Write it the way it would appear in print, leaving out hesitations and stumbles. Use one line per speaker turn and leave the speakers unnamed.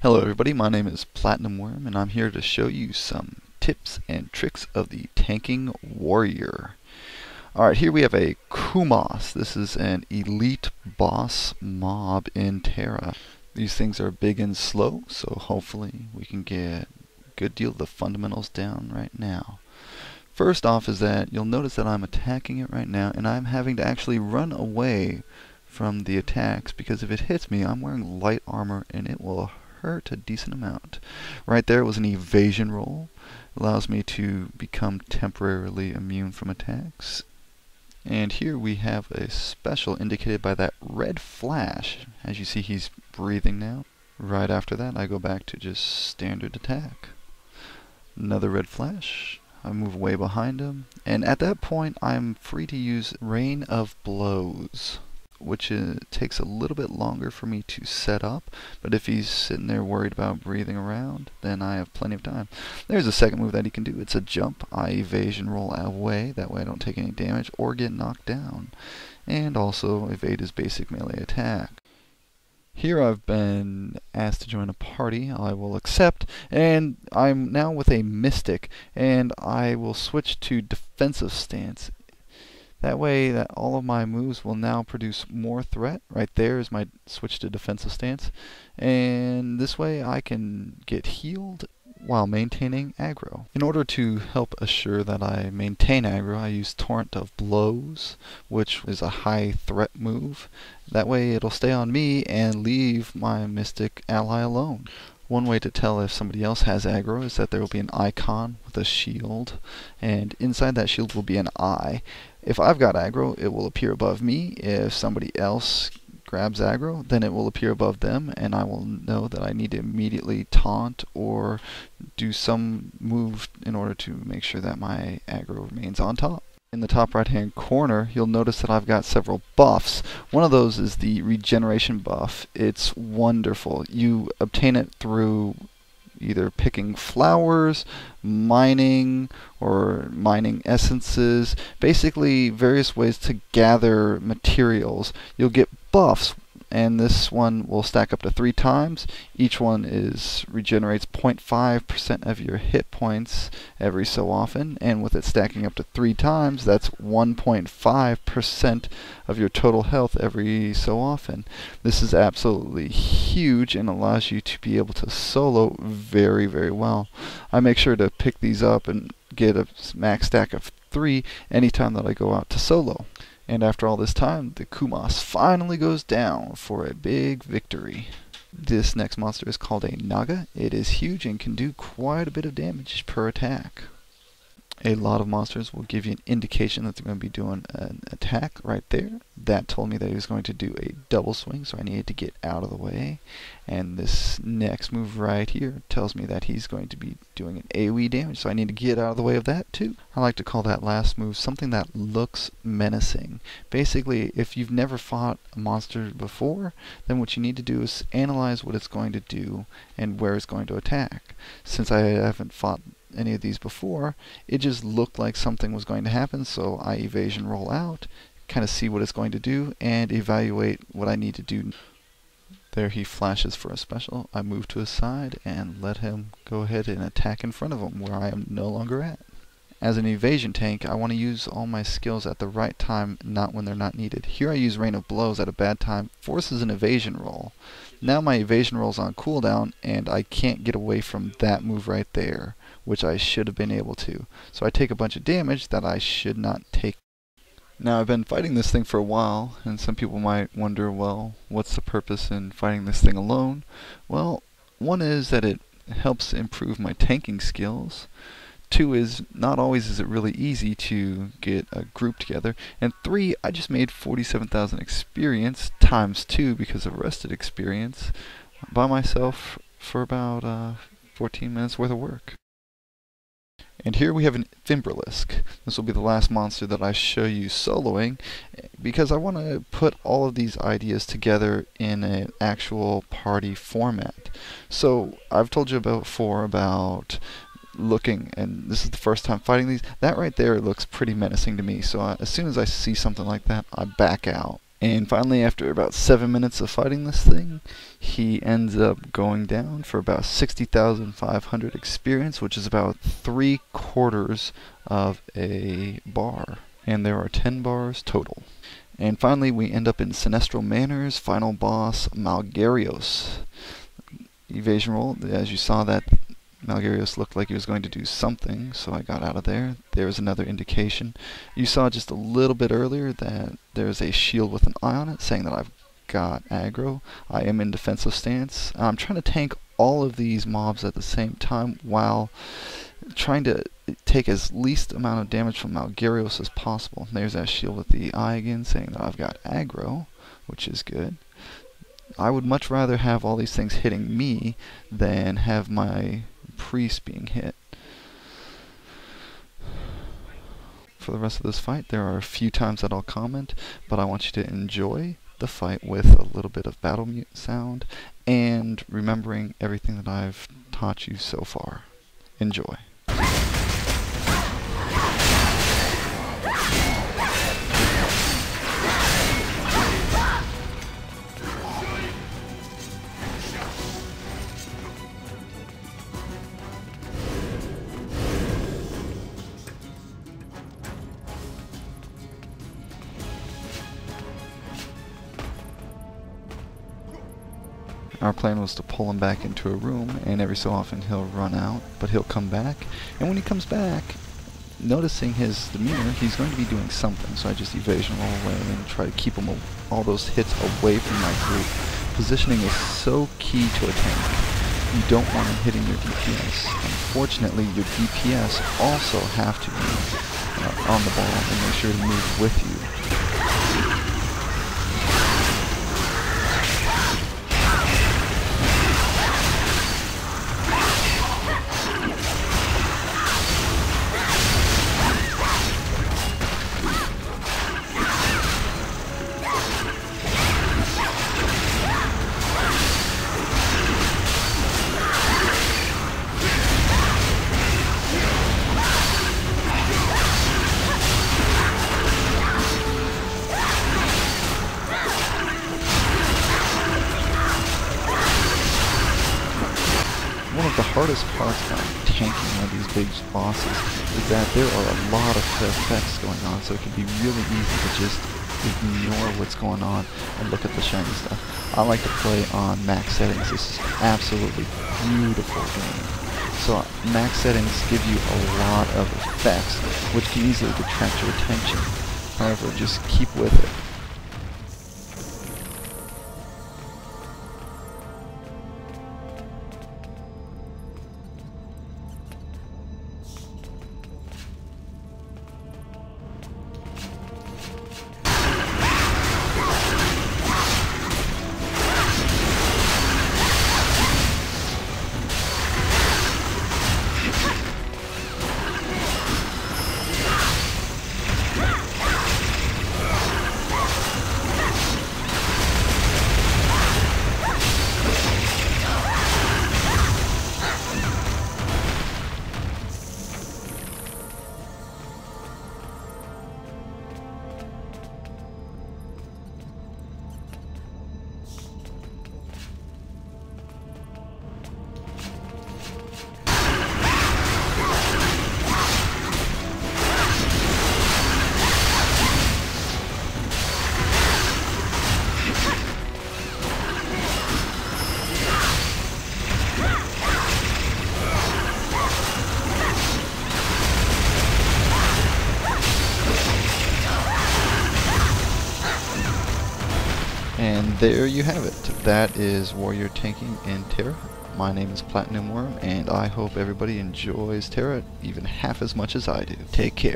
Hello everybody, my name is Platinum Worm and I'm here to show you some tips and tricks of the tanking warrior. Alright, here we have a Kumos. This is an elite boss mob in Tera. These things are big and slow, so hopefully we can get a good deal of the fundamentals down right now. First off is that you'll notice that I'm attacking it right now and I'm having to actually run away from the attacks because if it hits me, I'm wearing light armor and it will hurt a decent amount. Right there was an evasion roll. Allows me to become temporarily immune from attacks. And here we have a special indicated by that red flash. As you see, he's breathing now. Right after that, I go back to just standard attack. Another red flash. I move way behind him. And at that point, I'm free to use Rain of Blows, which takes a little bit longer for me to set up, but if he's sitting there worried about breathing around, then I have plenty of time. There's a second move that he can do. It's a jump. I evasion roll away, that way I don't take any damage or get knocked down. And also evade his basic melee attack. Here I've been asked to join a party. I will accept, and I'm now with a Mystic, and I will switch to defensive stance. That way that all of my moves will now produce more threat. Right there is my switch to defensive stance. And this way I can get healed while maintaining aggro. In order to help assure that I maintain aggro, I use Torrent of Blows, which is a high threat move. That way it'll stay on me and leave my Mystic ally alone. One way to tell if somebody else has aggro is that there will be an icon with a shield, and inside that shield will be an eye. If I've got aggro, it will appear above me. If somebody else grabs aggro, then it will appear above them, and I will know that I need to immediately taunt or do some move in order to make sure that my aggro remains on top. In the top right hand corner, you'll notice that I've got several buffs. One of those is the regeneration buff. It's wonderful. You obtain it through either picking flowers, mining, or mining essences. Basically various ways to gather materials. You'll get buffs, and this one will stack up to 3 times. Each one regenerates 0.5% of your hit points every so often, and with it stacking up to 3 times, that's 1.5% of your total health every so often. This is absolutely huge and allows you to be able to solo very, very well. I make sure to pick these up and get a max stack of 3 anytime that I go out to solo. And after all this time, the Kumos finally goes down for a big victory. This next monster is called a Naga. It is huge and can do quite a bit of damage per attack. A lot of monsters will give you an indication that they're going to be doing an attack right there. That told me that he was going to do a double swing, so I needed to get out of the way. And this next move right here tells me that he's going to be doing an AoE damage, so I need to get out of the way of that too. I like to call that last move something that looks menacing. Basically, if you've never fought a monster before, then what you need to do is analyze what it's going to do and where it's going to attack. Since I haven't fought any of these before, it just looked like something was going to happen, so I evasion roll out, kind of see what it's going to do, and evaluate what I need to do. There he flashes for a special. I move to his side and let him go ahead and attack in front of him where I am no longer at. As an evasion tank, I want to use all my skills at the right time, not when they're not needed. Here I use Rain of Blows at a bad time, forces an evasion roll. Now my evasion roll's on cooldown and I can't get away from that move right there, which I should have been able to. So I take a bunch of damage that I should not take. Now I've been fighting this thing for a while, and some people might wonder, well, what's the purpose in fighting this thing alone? Well, one is that it helps improve my tanking skills. 2 is, not always is it really easy to get a group together. And 3, I just made 47,000 experience times 2 because of rested experience by myself for about 14 minutes worth of work. And here we have an Fimbralisk. This will be the last monster that I show you soloing, because I want to put all of these ideas together in an actual party format. So I've told you before about looking, and this is the first time fighting these. That right there looks pretty menacing to me, so as soon as I see something like that, I back out. And finally, after about 7 minutes of fighting this thing, he ends up going down for about 60,500 experience, which is about 3/4 of a bar. And there are 10 bars total. And finally, we end up in Sinestro Manor's final boss, Malgarios. Evasion roll. As you saw, that Malgarios looked like he was going to do something, so I got out of there. There's another indication. You saw just a little bit earlier that there's a shield with an eye on it, saying that I've got aggro. I am in defensive stance. I'm trying to tank all of these mobs at the same time while trying to take as least amount of damage from Malgarios as possible. There's that shield with the eye again, saying that I've got aggro, which is good. I would much rather have all these things hitting me than have my priest being hit. For the rest of this fight, there are a few times that I'll comment, but I want you to enjoy the fight with a little bit of battle mute sound and remembering everything that I've taught you so far. Enjoy. Our plan was to pull him back into a room, and every so often he'll run out, but he'll come back. And when he comes back, noticing his demeanor, he's going to be doing something. So I just evasion roll away and try to keep him all those hits away from my group. Positioning is so key to a tank. You don't want him hitting your DPS. Unfortunately, your DPS also have to be on the ball and make sure to move with you. One of the hardest parts about tanking one of these big bosses is that there are a lot of effects going on, so it can be really easy to just ignore what's going on and look at the shiny stuff. I like to play on max settings. This is absolutely beautiful game. So max settings give you a lot of effects, which can easily detract your attention. However, just keep with it. And there you have it. That is Warrior Tanking in Tera. My name is Platinum Worm, and I hope everybody enjoys Tera even half as much as I do. Take care.